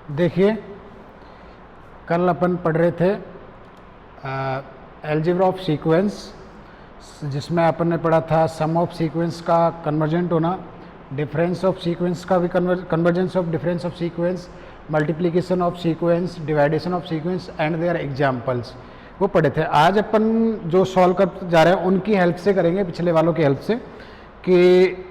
देखिए, कल अपन पढ़ रहे थे अलजेब्रा ऑफ सीक्वेंस, जिसमें अपन ने पढ़ा था सम ऑफ सीक्वेंस का कन्वर्जेंट होना, डिफरेंस ऑफ सीक्वेंस का भी convergence of difference of sequence, multiplication of sequence, divideation of sequence and their examples, वो पढ़े थे। आज अपन जो सॉल्व कर जा रहे हैं उनकी हेल्प से करेंगे, पिछले वालों की हेल्प से, कि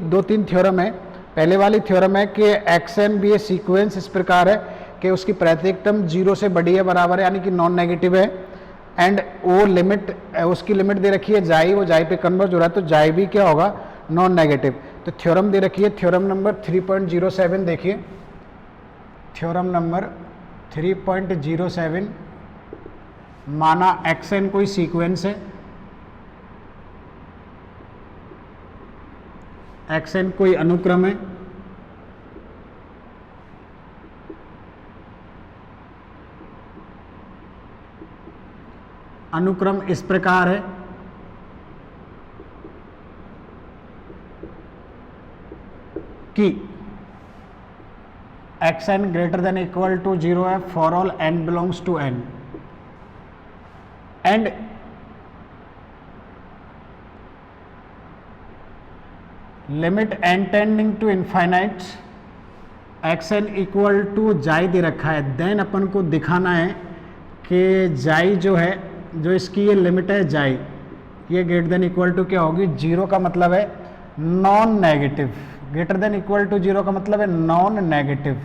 दो तीन थ्योरम है। पहले वाली थ्योरम है कि एक्स एन भी ए सीक्वेंस इस प्रकार है कि उसकी प्रत्येक टर्म 0 से बड़ी है, बराबर है, यानी कि नॉन नेगेटिव है, एंड वो लिमिट, उसकी लिमिट दे रखी है जाई, वो जाई पे कन्वर्ज हो रहा है, तो जाई भी क्या होगा, नॉन नेगेटिव। तो थ्योरम दे रखी है, थ्योरम नंबर 3.07, देखिए थ्योरम नंबर 3.07, माना एक्स एन कोई सीक्वेंस है, एक्स एन कोई अनुक्रम है, अनुक्रम इस प्रकार है कि x n greater than equal to 0 है for all n belongs to n, and limit n tending to infinite x n equal to xi दे रखा है। देन अपन को दिखाना है कि जाई जो है, जो इसकी ये लिमिट है जाई, ये ग्रेटर देन इक्वल टू क्या होगी, 0 का मतलब है non negative, greater than equal to 0 का मतलब है नॉन नेगेटिव।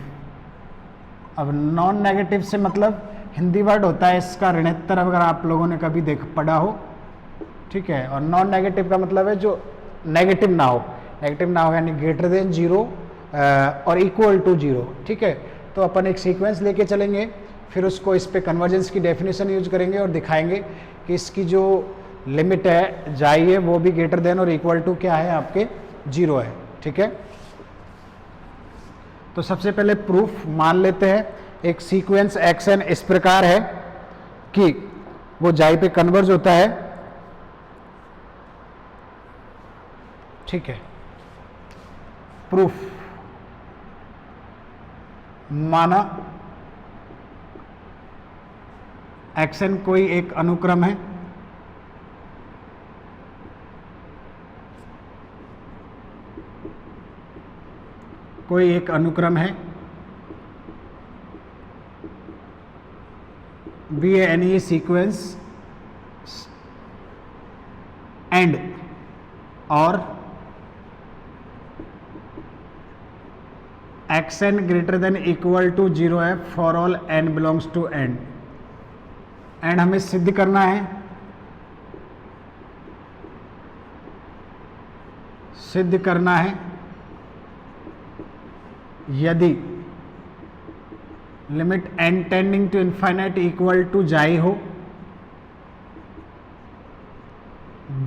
अब नॉन नेगेटिव से मतलब हिंदी वर्ड होता है इसका ऋणोत्तर, अगर आप लोगों ने कभी पढ़ा हो, ठीक है। और नॉन नेगेटिव का मतलब है जो नेगेटिव ना हो, नेगेटिव ना हो यानी ग्रेटर देन 0 और इक्वल टू 0, ठीक है। तो अपन एक सीक्वेंस लेके चलेंगे, फिर उसको इस पे कन्वर्जेंस की डेफिनेशन यूज करेंगे और दिखाएंगे कि इसकी जो लिमिट है जाई है वो भी ग्रेटर देन और इक्वल टू क्या है, आपके 0 है, ठीक है। तो सबसे पहले प्रूफ मान लेते हैं, एक सीक्वेंस एक्स एन इस प्रकार है कि वो जाई पे कन्वर्ज होता है, ठीक है। प्रूफ माना एक्स एन कोई एक अनुक्रम है, कोई एक अनुक्रम है, बी एनी सीक्वेंस एंड और x n greater than equal to 0 है for all n belongs to n, and हमें सिद्ध करना है, सिद्ध करना है यदि limit n tending to infinite equal to xi हो,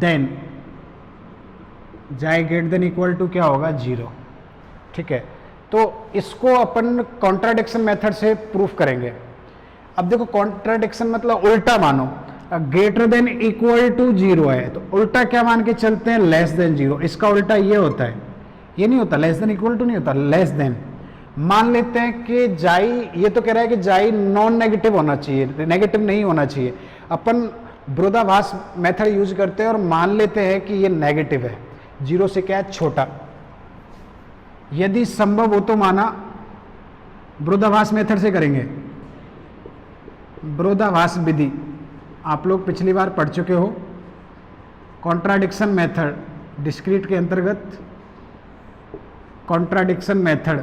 देन जाई ग्रेटर देन इक्वल टू क्या होगा, 0, ठीक है। तो इसको अपन कॉन्ट्राडिक्शन मेथड से प्रूफ करेंगे। अब देखो, कॉन्ट्राडिक्शन मतलब उल्टा मानो, ग्रेटर देन इक्वल टू 0 है तो उल्टा क्या मान के चलते हैं, लेस देन 0। इसका उल्टा ये होता है, ये नहीं होता, लेस देन इक्वल टू नहीं होता, लेस देन। मान लेते हैं कि जाई, ये तो कह रहा है कि जाई नॉन नेगेटिव होना चाहिए, नेगेटिव नहीं होना चाहिए। अपन विरोधाभास मेथड यूज करते हैं और मान लेते हैं कि ये नेगेटिव है, 0 से क्या है, छोटा। यदि संभव हो तो माना, विरोधाभास मेथड से करेंगे, विरोधाभास विधि आप लोग पिछली बार पढ़ चुके हो, कॉन्ट्राडिक्शन मेथड डिस्क्रीट के अंतर्गत, कॉन्ट्राडिक्शन मेथड,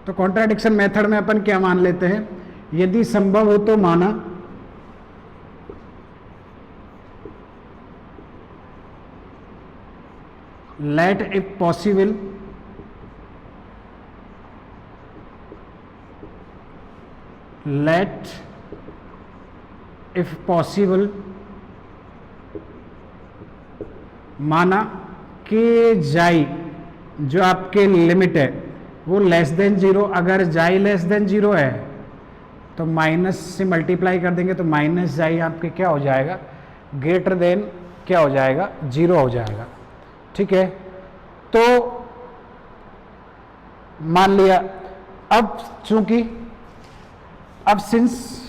तो कॉन्ट्राडिक्शन मेथड में अपन क्या मान लेते हैं, यदि संभव हो तो माना, let if possible, let if possible, माना कि जाई जो आपके लिमिट है वो लेस देन 0, अगर जाई लेस देन 0 है तो माइनस से मल्टीप्लाई कर देंगे तो माइनस जाई आपके क्या हो जाएगा, ग्रेटर देन क्या हो जाएगा, 0 हो जाएगा। ठीक है, तो मान लिया। अब चूंकि अब सिंस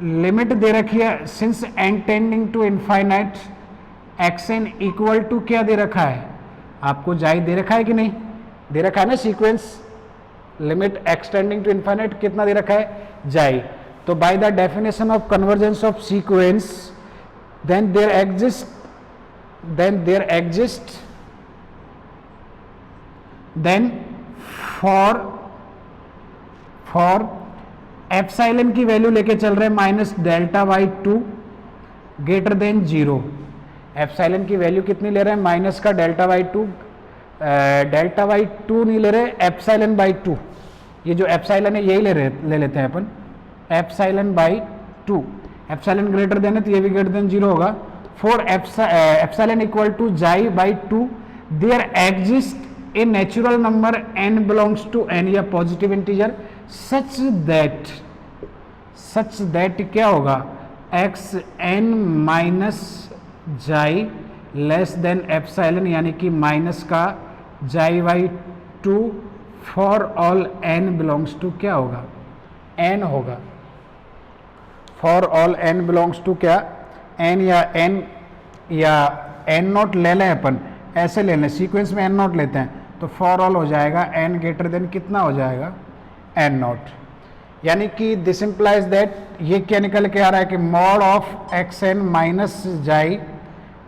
लिमिट दे रखी है, since n tending to infinite x n equal to क्या दे रखा है, आपको जाई दे रखा है कि नहीं, दे रखा है ना sequence, limit x tending to infinite कितना दे रखा है, जाई। तो by the definition of convergence of sequence then there exist then for epsilon की वैल्यू लेके चल रहे हैं minus delta by 2 greater than 0। Epsilon की वैल्यू कितनी ले रहे हैं, माइनस का डेल्टा बाई 2, डेल्टा बाई 2 नहीं ले रहे, एप्सिलॉन बाई 2। ये जो एप्सिलॉन है यही ले लेते हैं अपन, epsilon by 2। Epsilon greater than है तो ये भी ग्रेटर देन 0 होगा। For epsilon equal to xi by 2 there exist a natural number n belongs to n या पॉजिटिव इंटीजर सच दैट क्या होगा, x n minus xi less than epsilon, यानी कि माइनस का xi by 2 for all n belongs to क्या होगा, n होगा। For all n belongs to क्या, n या n नॉट ले लें अपन, ऐसे ले लें, सीक्वेंस में n नॉट लेते हैं तो फॉर ऑल हो जाएगा n ग्रेटर देन कितना हो जाएगा, n नॉट। यानी कि दिस इंप्लाइज दैट ये क्या निकल के आ रहा है कि mod of x n minus xi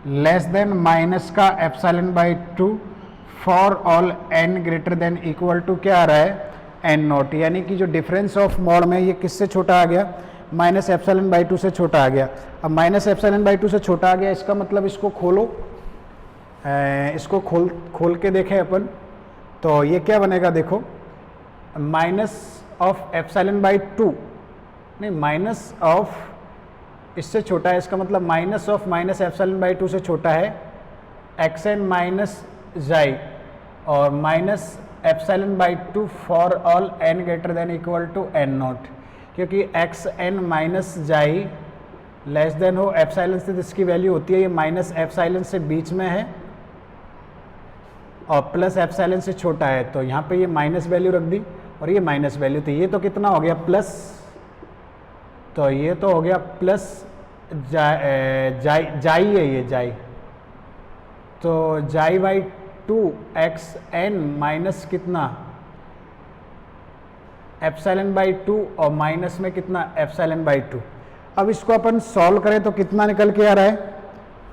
less than minus का epsilon by 2 for all n greater than equal to क्या आ रहा है, n नॉट। यानी कि जो डिफरेंस ऑफ मॉड में ये किससे छोटा आ गया, माइनस एप्सिलॉन बाई 2 से छोटा आ गया। अब माइनस एप्सिलॉन बाई 2 से छोटा आ गया, इसका मतलब इसको खोलो, इसको खोल के देखें अपन, तो ये क्या बनेगा, देखो माइनस ऑफ एप्सिलॉन बाई 2 नहीं, माइनस ऑफ इससे छोटा है, इसका मतलब minus of minus epsilon by 2 से छोटा है एक्स एन माइनस जाई, और minus epsilon by 2 for all n greater than equal to n naught, क्योंकि x n minus xi less than हो एप्सिलॉन से जिसकी वैल्यू होती है, ये माइनस एप्सिलॉन से बीच में है और प्लस एप्सिलॉन से छोटा है, तो यहाँ पे ये माइनस वैल्यू रख दी और ये माइनस वैल्यू, तो ये तो कितना हो गया प्लस, तो ये तो हो गया प्लस जाई है ये जाई, तो xi by 2 x n minus कितना एप्सिलॉन बाई 2 और माइनस में कितना एप्सिलॉन बाई 2। अब इसको अपन सॉल्व करें तो कितना निकल के आ रहा है,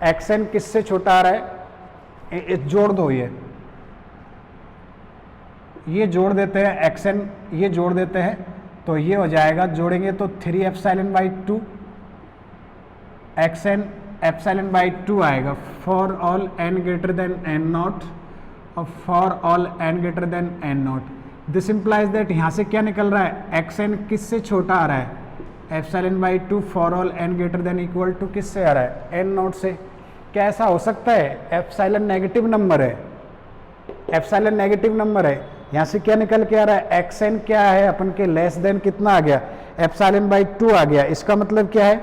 एक्स एन किससे छोटा आ रहा है, जोड़ दो, ये जोड़ देते हैं, एक्स एन ये जोड़ देते हैं, तो ये हो जाएगा, जोड़ेंगे तो 3 epsilon by 2 x n epsilon by 2 आएगा for all n greater than n naught और for all n greater than n naught. This implies that यहाँ से क्या निकल रहा है, एक्स एन किससे छोटा आ रहा है, epsilon by 2 for all n greater than equal to किससे आ रहा है, n नॉट से। क्या ऐसा हो सकता है, एप्सिलॉन नेगेटिव नंबर है, एप्सिलॉन नेगेटिव नंबर है, यहाँ से क्या निकल के आ रहा है, एक्स एन क्या है अपन के लेस देन कितना आ गया, एप्सिलॉन बाई 2 आ गया। इसका मतलब क्या है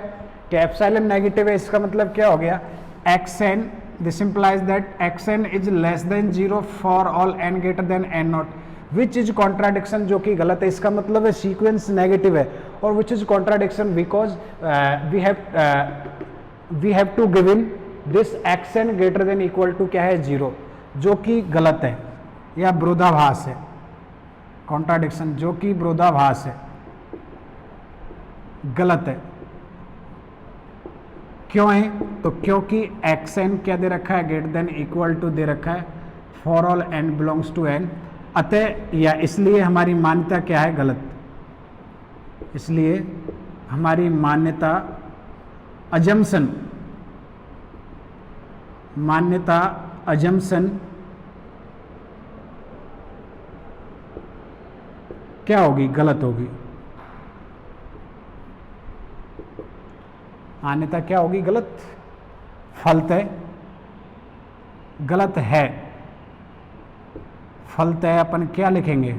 कि एप्सिलॉन नेगेटिव है, इसका मतलब क्या हो गया, x n, this implies that x n is less than 0 for all n greater than n naught, which is contradiction, जो कि गलत है। इसका मतलब है सीक्वेंस नेगेटिव है, और which is contradiction because we have to give in this x n greater than equal to क्या है 0, जो कि गलत है या विरोधाभास है, कॉन्ट्राडिक्शन जो कि विरोधाभास है, गलत है। क्यों है, तो क्योंकि एक्स एन क्या दे रखा है, ग्रेटर देन इक्वल टू दे रखा है for all n belongs to n, अतः या इसलिए हमारी मान्यता क्या है, गलत। इसलिए हमारी मान्यता अजम्पशन क्या होगी, गलत होगी। मान्यता क्या होगी, गलत। फलतः गलत है, फलतः अपन क्या लिखेंगे,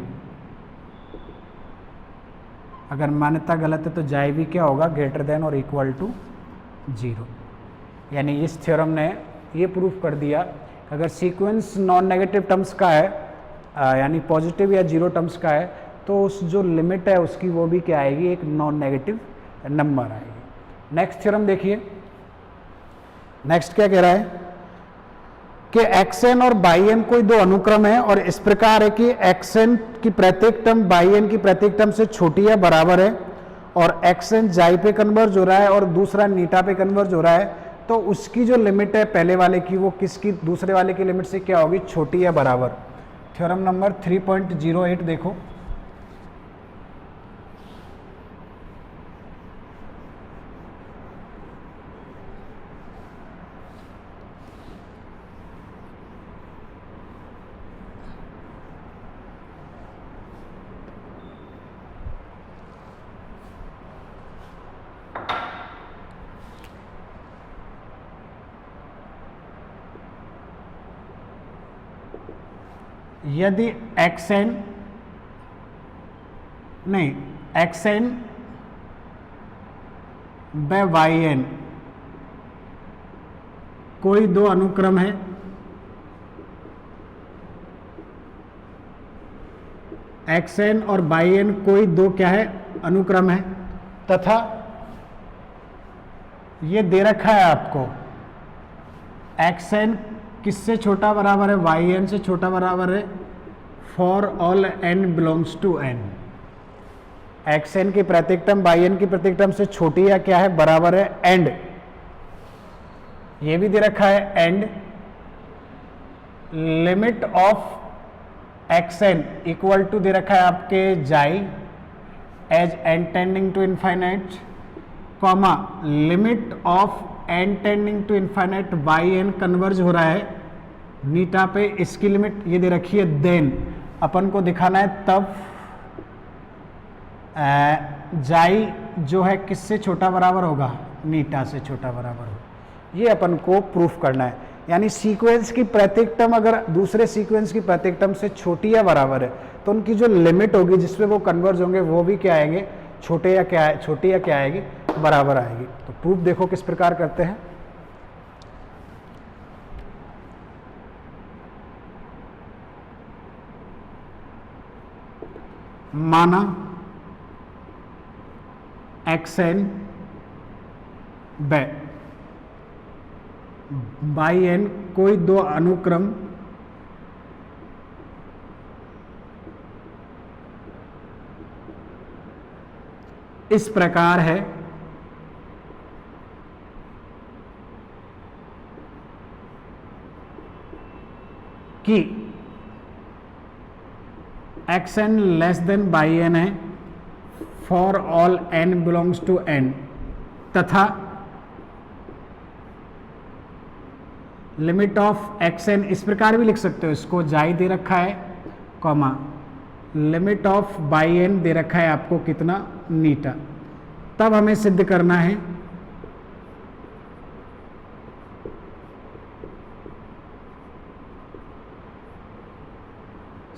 अगर मान्यता गलत है तो जाए भी क्या होगा, ग्रेटर देन और इक्वल टू 0। यानी इस थ्योरम ने ये प्रूफ कर दिया कि अगर सीक्वेंस नॉन नेगेटिव टर्म्स का है, यानी पॉजिटिव या जीरो टर्म्स का है, तो उस जो लिमिट है उसकी वो भी क्या आएगी, एक नॉन नेगेटिव नंबर आएगी। नेक्स्ट थ्योरम देखिए, नेक्स्ट क्या कह रहा है कि xn और बाई कोई दो अनुक्रम है और इस प्रकार है कि xn की प्रत्येक टर्म बाई की प्रत्येक टर्म से छोटी या बराबर है और xn जाई पे कन्वर्ज हो रहा है और दूसरा नीटा पे कन्वर्ज हो रहा है, तो उसकी जो लिमिट है पहले वाले की वो किसकी दूसरे वाले की लिमिट से क्या होगी, छोटी या बराबर। थ्योरम नंबर 3.08 देखो, यदि xn बाय yn कोई दो अनुक्रम है, xn और बाई n कोई दो क्या है, अनुक्रम है, तथा ये दे रखा है आपको xn किससे छोटा बराबर है, yn से छोटा बराबर है for all n belongs to n। xn की प्रत्येक टर्म yn की प्रत्येक टर्म से छोटी या क्या है, बराबर है, एंड ये भी दे रखा है and limit of xn equal to दे रखा है आपके xi as n tending to infinite, comma limit of n tending to infinite by n converge हो रहा है नीटा पे, इसकी लिमिट ये दे रखी है, देन अपन को दिखाना है तब जाई जो है किससे छोटा बराबर होगा, नीटा से छोटा बराबर होगा। ये अपन को प्रूफ करना है, यानी सीक्वेंस की प्रत्येक टर्म अगर दूसरे सीक्वेंस की प्रत्येक टर्म से छोटी या बराबर है तो उनकी जो लिमिट होगी जिसमें वो कन्वर्ज होंगे वो भी क्या आएंगे, छोटी या क्या आएगी, बराबर आएगी। तो प्रूफ देखो किस प्रकार करते हैं। माना xn बाई n कोई दो अनुक्रम इस प्रकार है कि xn less than by n है for all n belongs to n, तथा लिमिट ऑफ xn इस प्रकार भी लिख सकते हो, इसको जाई दे रखा है, comma limit of by n दे रखा है आपको कितना, नीटा। तब हमें सिद्ध करना है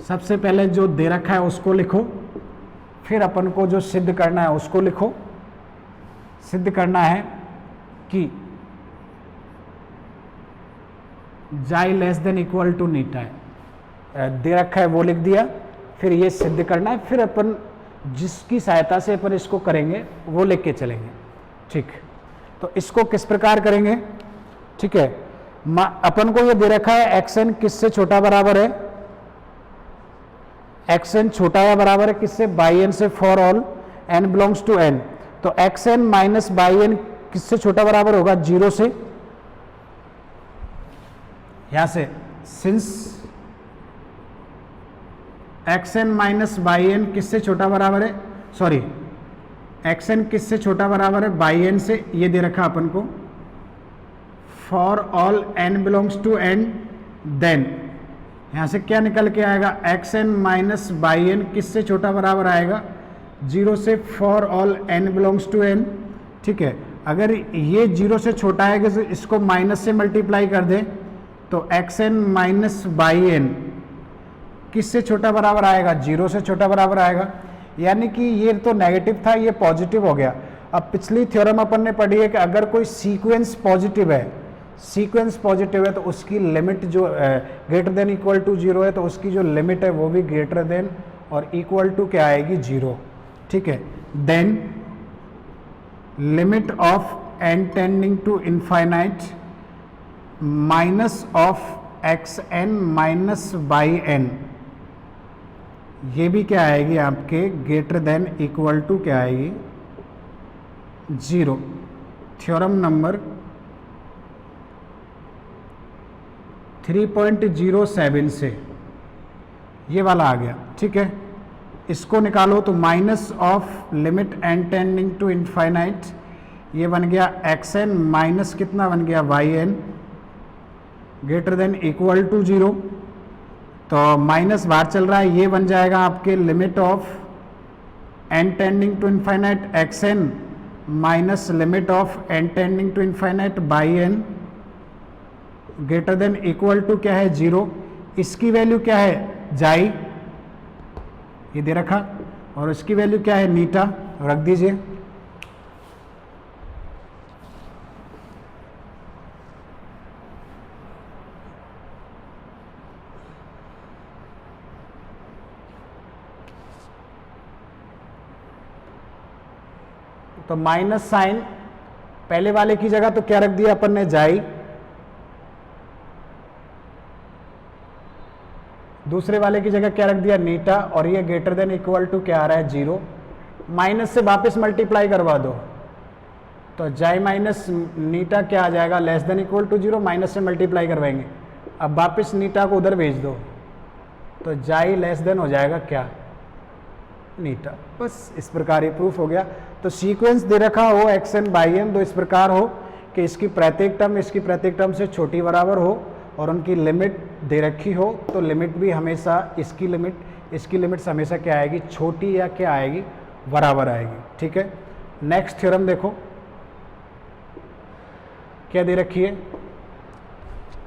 सबसे पहले जो दे रखा है उसको लिखो, फिर अपन को जो सिद्ध करना है उसको लिखो। सिद्ध करना है कि जाई लेस देन इक्वल टू नीटा है, दे रखा है वो लिख दिया, फिर ये सिद्ध करना है, फिर अपन जिसकी सहायता से अपन इसको करेंगे वो लिख के चलेंगे। ठीक, तो इसको किस प्रकार करेंगे, ठीक है, अपन को ये दे रखा है xn किससे छोटा बराबर है, xn छोटा या बराबर है किससे, बाई n से for all n belongs to n। तो xn माइनस बाई n किससे छोटा बराबर होगा, 0 से। यहां से since xn minus by n किससे छोटा बराबर है, सॉरी xn किससे छोटा बराबर है, बाई n से, ये दे रखा अपन को for all n belongs to n, then यहां से क्या निकल के आएगा, xn माइनस बाई n किससे छोटा बराबर आएगा, 0 से for all n belongs to n। ठीक है, अगर ये 0 से छोटा है कि इसको माइनस से मल्टीप्लाई कर दे तो xn माइनस बाई n किससे छोटा बराबर आएगा, 0 से छोटा बराबर आएगा। यानी कि ये तो नेगेटिव था, ये पॉजिटिव हो गया। अब पिछली थ्योरम अपन ने पढ़ी है कि अगर कोई सीक्वेंस पॉजिटिव है सीक्वेंस पॉजिटिव है तो उसकी लिमिट जो ग्रेटर देन इक्वल टू 0 है तो उसकी जो लिमिट है वो भी ग्रेटर देन और इक्वल टू क्या आएगी 0, ठीक है। Then limit of n tending to infinite minus of x n minus by n, ये भी क्या आएगी आपके ग्रेटर देन इक्वल टू क्या आएगी 0। थ्योरम नंबर 3.07 से ये वाला आ गया, ठीक है। इसको निकालो तो minus of limit n tending to infinite, ये बन गया एक्स एन माइनस कितना बन गया y n greater than equal to 0, तो माइनस बाहर चल रहा है, ये बन जाएगा आपके limit of n tending to infinite x n minus limit of n tending to infinite by n greater than equal to क्या है 0। इसकी वैल्यू क्या है जाई, ये दे रखा, और इसकी वैल्यू क्या है नीटा, रख दीजिए। तो माइनस साइन पहले वाले की जगह तो क्या रख दिया अपन ने जाई, दूसरे वाले की जगह क्या रख दिया नीटा, और ये ग्रेटर देन इक्वल टू क्या आ रहा है 0। माइनस से वापस मल्टीप्लाई करवा दो तो जाई माइनस नीटा क्या आ जाएगा less than equal to 0, minus से मल्टीप्लाई करवाएंगे, अब वापस नीटा को उधर भेज दो तो जाई लेस देन हो जाएगा क्या नीटा। बस इस प्रकार ये प्रूफ हो गया। तो सीक्वेंस दे रखा हो एक्स एन बाई एन तो इस प्रकार हो कि इसकी प्रत्येक टर्म इसकी प्रत्येक टर्म से छोटी बराबर हो और उनकी लिमिट दे रखी हो, तो लिमिट भी हमेशा इसकी लिमिट से हमेशा क्या आएगी छोटी या क्या आएगी बराबर आएगी, ठीक है। नेक्स्ट थ्योरम देखो क्या दे रखी है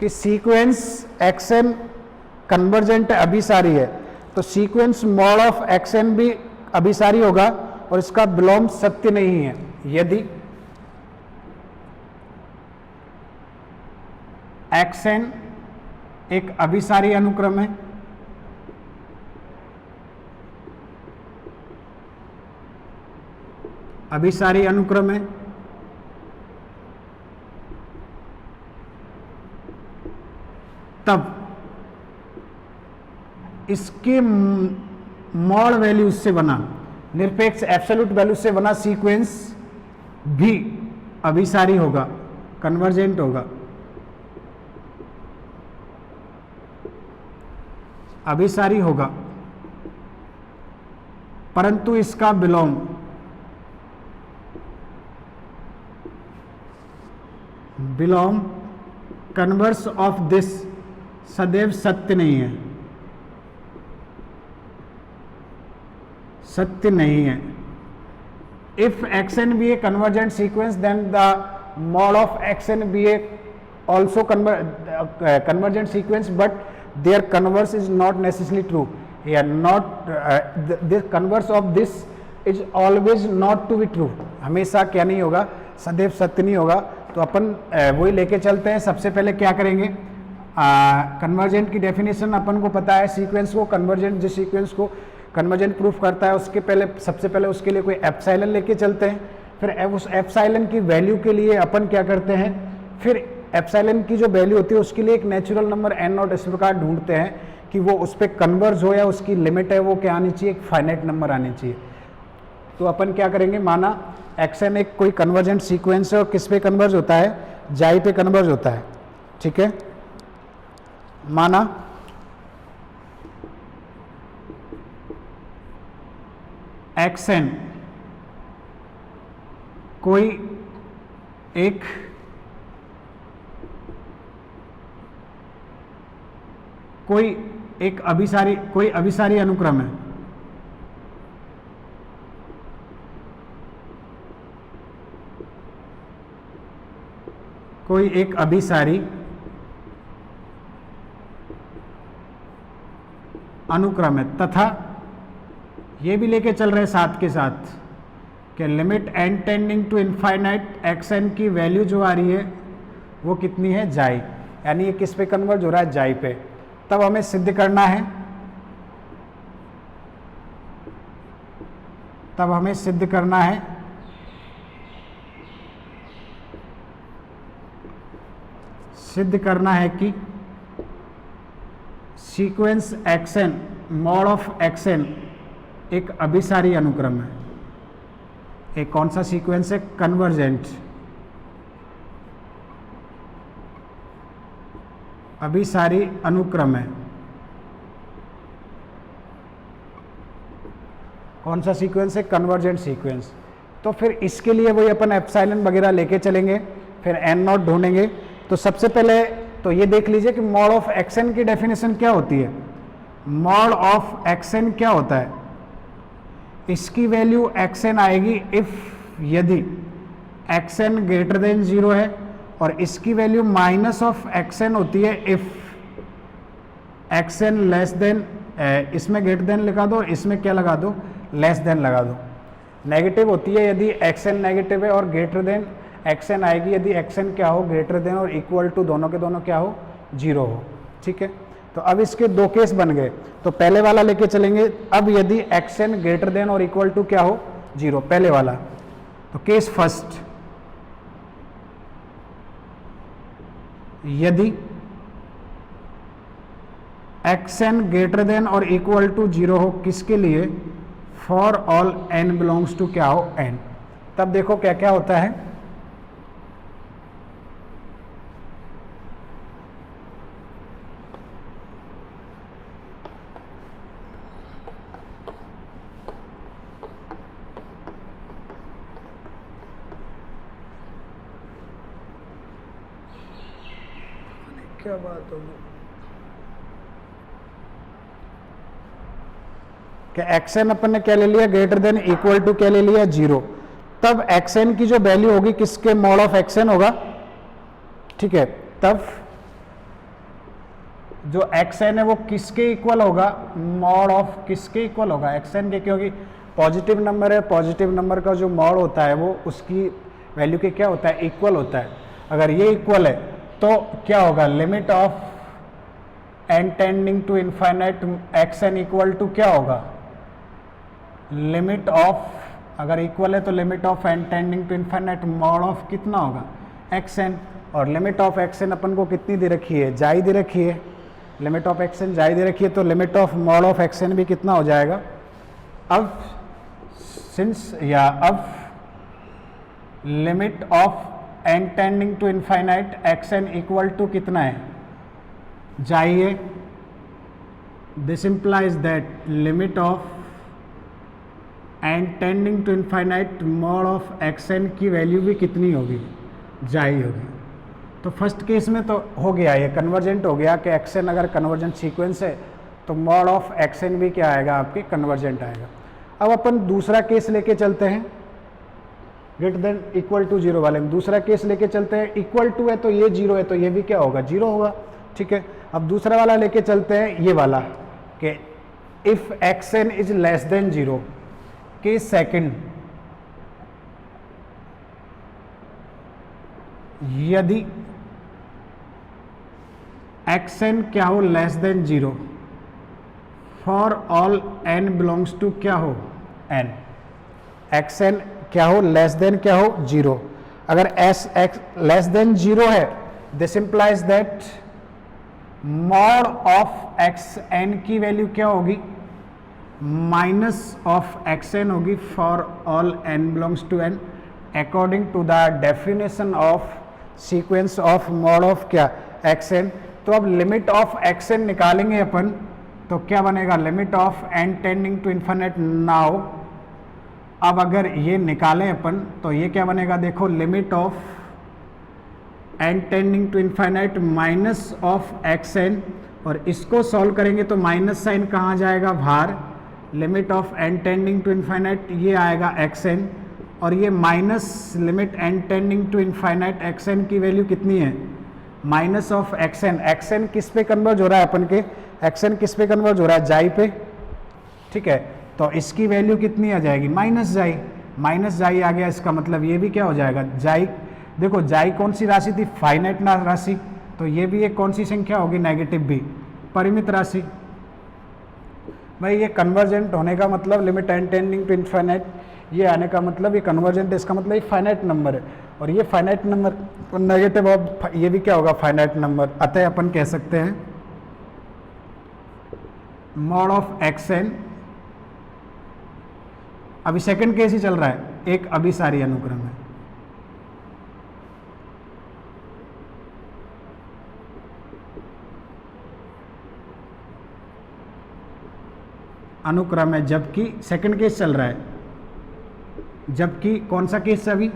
कि सीक्वेंस एक्स एन कन्वर्जेंट अभिसारी है, तो sequence mod of x n भी अभिसारी होगा और इसका विलोम सत्य नहीं है यदि एक्स एन एक अभिसारी अनुक्रम है, अभिसारी अनुक्रम है, तब इसके मॉड वैल्यू से बना निरपेक्ष एब्सोल्यूट वैल्यू से बना सीक्वेंस भी अभिसारी होगा, कन्वर्जेंट होगा। अभिसारी होगा परंतु इसका विलोम कन्वर्स ऑफ दिस सदैव सत्य नहीं है, सत्य नहीं है। If x n be a convergent sequence then the mod of x n be a also convergent sequence, but their converse is not necessarily true. Yeah, not the converse of this is always not to be true. हमेशा क्या नहीं होगा, सदैव सत्य नहीं होगा। तो अपन वही लेके चलते हैं। सबसे पहले क्या करेंगे, कन्वर्जेंट की डेफिनेशन अपन को पता है। सीक्वेंस को कन्वर्जेंट, जिस सीक्वेंस को कन्वर्जेंट प्रूफ करता है उसके पहले सबसे पहले उसके लिए कोई एप्सिलॉन लेके चलते हैं। फिर उस एप्सिलॉन की वैल्यू के लिए अपन क्या करते हैं, फिर एप्सिलॉन की जो वैल्यू होती है उसके लिए एक नेचुरल नंबर एन नॉट इस प्रकार ढूंढते हैं कि वो उस पर कन्वर्ज हो या उसकी लिमिट है वो क्या आनी चाहिए, एक फाइनाइट नंबर आनी चाहिए। तो अपन क्या करेंगे, माना एक्स एन एक कोई कन्वर्जेंट सीक्वेंस है और किस पे कन्वर्ज होता है, जाई पे कन्वर्ज होता है, ठीक है। माना एक्स एन कोई एक अभिसारी अनुक्रम है। कोई एक अभिसारी अनुक्रम है तथा ये भी लेके चल रहे हैं साथ के साथ कि limit n tending to infinite x n की वैल्यू जो आ रही है वो कितनी है, जाई, यानी ये किस पे कन्वर्ज हो रहा है, जाई पे। तब हमें सिद्ध करना है, तब हमें सिद्ध करना है कि sequence action mod of action एक अभिसारी अनुक्रम है। एक कौन सा सीक्वेंस है, कन्वर्जेंट, अभिसारी अनुक्रम है। कौन सा सीक्वेंस है, कन्वर्जेंट सीक्वेंस। तो फिर इसके लिए वही अपन एप्सिलॉन वगैरह लेके चलेंगे, फिर एन नॉट ढूंढेंगे। तो सबसे पहले तो ये देख लीजिए कि मॉड ऑफ एक्सन की डेफिनेशन क्या होती है। मॉड ऑफ एक्सन क्या होता है, इसकी वैल्यू एक्सन आएगी इफ, यदि एक्सन ग्रेटर देन 0 है, और इसकी वैल्यू माइनस ऑफ एक्सन होती है इफ एक्सन लेस देन, इसमें ग्रेटर देन लगा दो, इसमें क्या लगा दो, लेस देन लगा दो। नेगेटिव होती है यदि एक्सन नेगेटिव है, और ग्रेटर देन एक्सन आएगी यदि एक्सन क्या हो, ग्रेटर देन और इक्वल टू दोनों के दोनों क्या हो, 0 हो। ठीक है, तो अब इसके दो केस बन गए। तो पहले वाला लेके चलेंगे, अब यदि एक्सन ग्रेटर देन और इक्वल टू क्या हो, 0, पहले वाला। तो केस फर्स्ट, यदि एक्सन ग्रेटर देन और इक्वल टू 0 हो, किसके लिए, for all n belongs to क्या हो, n। तब देखो क्या क्या होता है, क्या बात होगी कि एक्सन अपन ने क्या ले लिया, ग्रेटर देन इक्वल टू क्या ले लिया, 0। तब एक्सन की जो वैल्यू होगी किसके, मॉड ऑफ एक्सन होगा। ठीक है, तब जो एक्सन है वो किसके इक्वल होगा, मॉड ऑफ किसके इक्वल होगा, एक्सन के, क्योंकि पॉजिटिव नंबर है, पॉजिटिव नंबर का जो मॉड होता है वो उसकी वैल्यू के क्या होता है, इक्वल होता है। अगर ये इक्वल है तो क्या होगा, limit of n tending to infinite x n equal to क्या होगा, लिमिट ऑफ, अगर इक्वल है तो limit of n tending to infinite mod of कितना होगा, एक्सन। और लिमिट ऑफ एक्सन अपन को कितनी दे रखी है, जाई दे रखी है, लिमिट ऑफ एक्सन जाई दे रखी है, तो limit of mod of x n भी कितना हो जाएगा। अब सिंस या अब limit of n tending to infinite x n equal to कितना है, xi, this implies that limit of n tending to infinite mod of x n की वैल्यू भी कितनी होगी, जाई होगी। तो फर्स्ट केस में तो हो गया, ये कन्वर्जेंट हो गया कि एक्सन अगर कन्वर्जेंट सीक्वेंस है तो मॉड ऑफ एक्सन भी क्या आएगा, आपके कन्वर्जेंट आएगा। अब अपन दूसरा केस लेके चलते हैं, ग्रेटर देन इक्वल टू 0 वाले में दूसरा केस लेके चलते हैं। इक्वल टू है तो ये 0 है, तो ये भी क्या होगा, 0 होगा। ठीक है, अब दूसरा वाला लेके चलते हैं, ये वाला कि if x n is less than 0, case second, यदि एक्सन क्या हो, less than 0, for all n belongs to क्या हो, n, एक्सन क्या हो, लेस देन क्या हो, 0। अगर एस एक्स लेस देन 0 है, this implies that mod of x n की वैल्यू क्या होगी, माइनस ऑफ एक्स एन होगी for all n belongs to n, according to the definition of sequence of mod of क्या, x n. तो अब limit of x N निकालेंगे अपन, तो क्या बनेगा, limit of n tending to infinite. Now अब अगर ये निकालें अपन तो ये क्या बनेगा, देखो, limit of n tending to infinite minus of x n, और इसको सॉल्व करेंगे तो माइनस साइन कहाँ जाएगा, बाहर, limit of n tending to infinite ये आएगा एक्स एन, और ये minus limit n tending to infinite x n की वैल्यू कितनी है, minus of x n. X n किस पे कन्वर्ज हो रहा है अपन के, एक्स एन किस पे कन्वर्ज हो रहा है, जाई पे। ठीक है, तो इसकी वैल्यू कितनी आ जाएगी, माइनस जाई, माइनस जाई आ गया, इसका मतलब ये भी क्या हो जाएगा, जाई देखो जाई कौन सी राशि थी, फाइनाइट राशि, तो ये भी एक कौन सी संख्या होगी, नेगेटिव भी, परिमित राशि। भाई ये कन्वर्जेंट होने का मतलब limit n tending to infinite, ये आने का मतलब ये कन्वर्जेंट, इसका मतलब ये फाइनाइट नंबर है, और ये फाइनाइट नंबर नेगेटिव ऑफ ये भी क्या होगा, फाइनाइट नंबर। अतः अपन कह सकते हैं मॉड ऑफ एक्स एन, अभी सेकंड केस ही चल रहा है, एक अभिसारी अनुक्रम है। अनुक्रम है, जबकि सेकंड केस चल रहा है, जबकि कौन सा केस है अभी,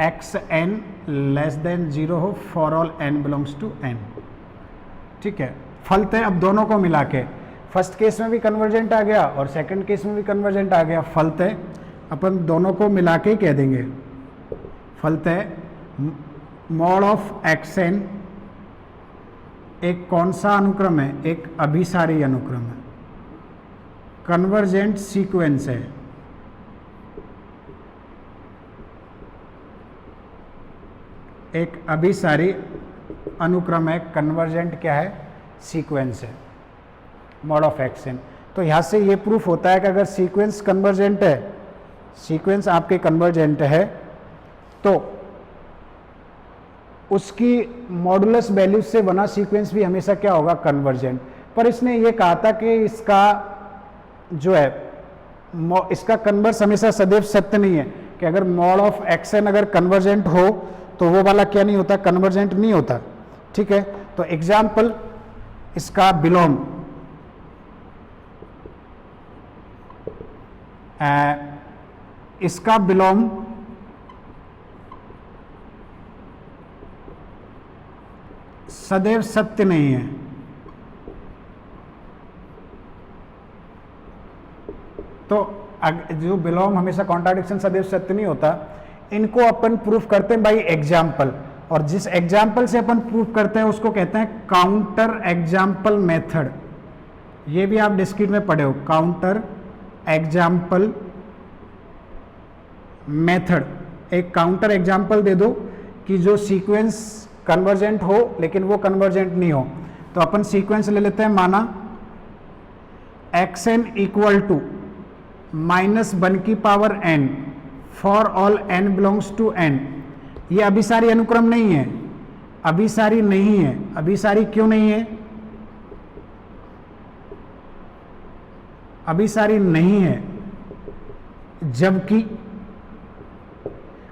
एक्स एन लेस देन 0 हो for all n belongs to n. ठीक है, फलतः अब दोनों को मिला के फर्स्ट केस में भी कन्वर्जेंट आ गया और सेकंड केस में भी कन्वर्जेंट आ गया, फलतः अपन दोनों को मिला के कह देंगे, फलतः मॉड ऑफ एक्स एन एक कौन सा अनुक्रम है, एक अभिसारी अनुक्रम है, कन्वर्जेंट सीक्वेंस है। एक अभिसारी अनुक्रम है, कन्वर्जेंट क्या है, सीक्वेंस है, मॉड ऑफ एक्स एन। तो यहां से ये प्रूफ होता है कि अगर सीक्वेंस कन्वर्जेंट है, सीक्वेंस आपके कन्वर्जेंट है, तो उसकी मॉडुलस वैल्यू से बना सीक्वेंस भी हमेशा क्या होगा, कन्वर्जेंट। पर इसने ये कहा था कि इसका जो है इसका कन्वर्स हमेशा सदैव सत्य नहीं है, कि अगर मॉड ऑफ एक्स एन अगर कन्वर्जेंट हो तो वो वाला क्या नहीं होता, कन्वर्जेंट नहीं होता। ठीक है, तो एग्जाम्पल इसका बिलोम, इसका बिलोम सदैव सत्य नहीं है। तो जो बिलोम हमेशा कॉन्ट्राडिक्शन सदैव सत्य नहीं होता, इनको अपन प्रूफ करते हैं बाई एग्जाम्पल, और जिस एग्जाम्पल से अपन प्रूफ करते हैं उसको कहते हैं काउंटर एग्जाम्पल मेथड। ये भी आप डिस्क्रीट में पढ़े हो, काउंटर एग्जाम्पल मेथड। एक काउंटर एग्जाम्पल दे दो कि जो सीक्वेंस कन्वर्जेंट हो लेकिन वो कन्वर्जेंट नहीं हो, तो अपन सीक्वेंस ले लेते हैं, माना एक्स एन इक्वल टू -1 की power n for all n belongs to n। ये अभिसारी अनुक्रम नहीं है, अभिसारी नहीं है। अभिसारी क्यों नहीं है, अभिसारी नहीं है, जबकि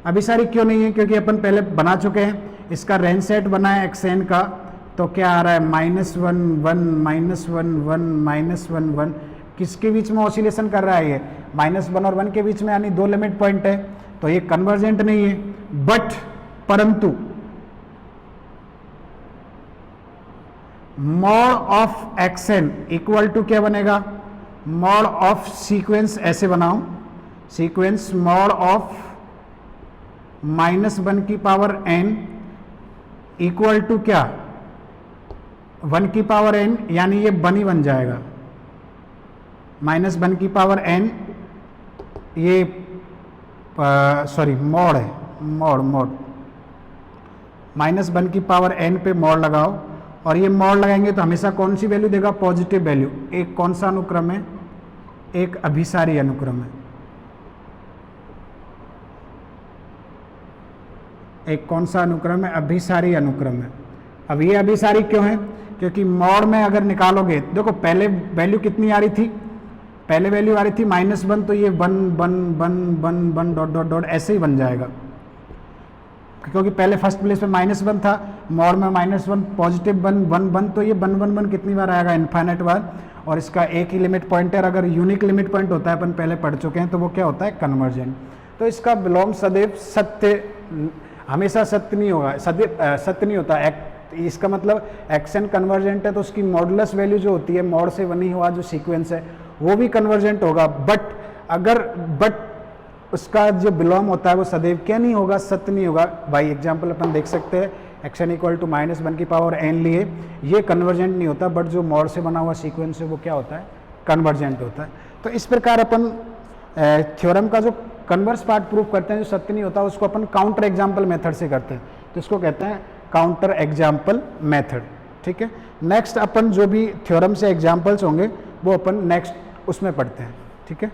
अभिसारी क्यों नहीं है, क्योंकि अपन पहले बना चुके हैं, इसका रेंज सेट बना है एक्स एन का, तो क्या आ रहा है, -1 1 -1 1 -1 1। किसके बीच में ऑसिलेशन कर रहा है ये, -1 और 1 के बीच में, यानी 2 लिमिट पॉइंट है, तो ये कन्वर्जेंट नहीं है। बट परंतु mod of x n equal to क्या बनेगा, मॉड ऑफ सीक्वेंस, ऐसे बनाओ सीक्वेंस मॉड ऑफ -1 की पावर n इक्वल टू क्या, 1 की पावर n, यानी ये 1 ही बन जाएगा। -1 की पावर n, ये सॉरी मॉड है, मॉड -1 की पावर n पे मॉड लगाओ, और ये मॉड लगाएंगे तो हमेशा कौन सी वैल्यू देगा, पॉजिटिव वैल्यू। एक कौन सा अनुक्रम है, एक अभिसारी अनुक्रम है। एक कौन सा अनुक्रम है, अभिसारी अनुक्रम है। अब ये अभिसारी क्यों है, क्योंकि मॉड में अगर निकालोगे, देखो पहले वैल्यू कितनी आ रही थी, पहले वैल्यू आ रही थी -1, तो ये 1 1 1 1 1 डॉट डॉट डॉट ऐसे ही बन जाएगा, क्योंकि पहले फर्स्ट प्लेस पे -1 था, मॉड में -1 पॉजिटिव 1 1 1, तो ये 1 1 1 कितनी बार आएगा, इनफाइनाइट बार। और इसका एक ही लिमिट पॉइंटर अगर यूनिक लिमिट पॉइंट होता है, अपन पहले पढ़ चुके हैं, तो वो क्या होता है, कन्वर्जेंट। तो इसका बिलोम सदैव सत्य, हमेशा सत्य नहीं होगा, सदैव सत्य नहीं होता। इसका मतलब एक्सन कन्वर्जेंट है, तो उसकी मॉडुलस वैल्यू जो होती है, मॉड से बनी हुआ जो सीक्वेंस है वो भी कन्वर्जेंट होगा। बट उसका जो बिलोम होता है वो सदैव क्या नहीं होगा, सत्य नहीं होगा। बाई एग्जाम्पल अपन देख सकते हैं, एक्शन इक्वल टू -1 की पावर n लिए, ये कन्वर्जेंट नहीं होता, बट जो मॉड से बना हुआ सीक्वेंस है वो क्या होता है, कन्वर्जेंट होता है। तो इस प्रकार अपन थ्योरम का जो कन्वर्स पार्ट प्रूफ करते हैं जो सत्य नहीं होता उसको अपन काउंटर एग्जाम्पल मेथड से करते हैं, तो इसको कहते हैं काउंटर एग्जाम्पल मेथड। ठीक है, नेक्स्ट अपन जो भी थ्योरम से एग्जाम्पल्स होंगे वो अपन नेक्स्ट उसमें पढ़ते हैं। ठीक है।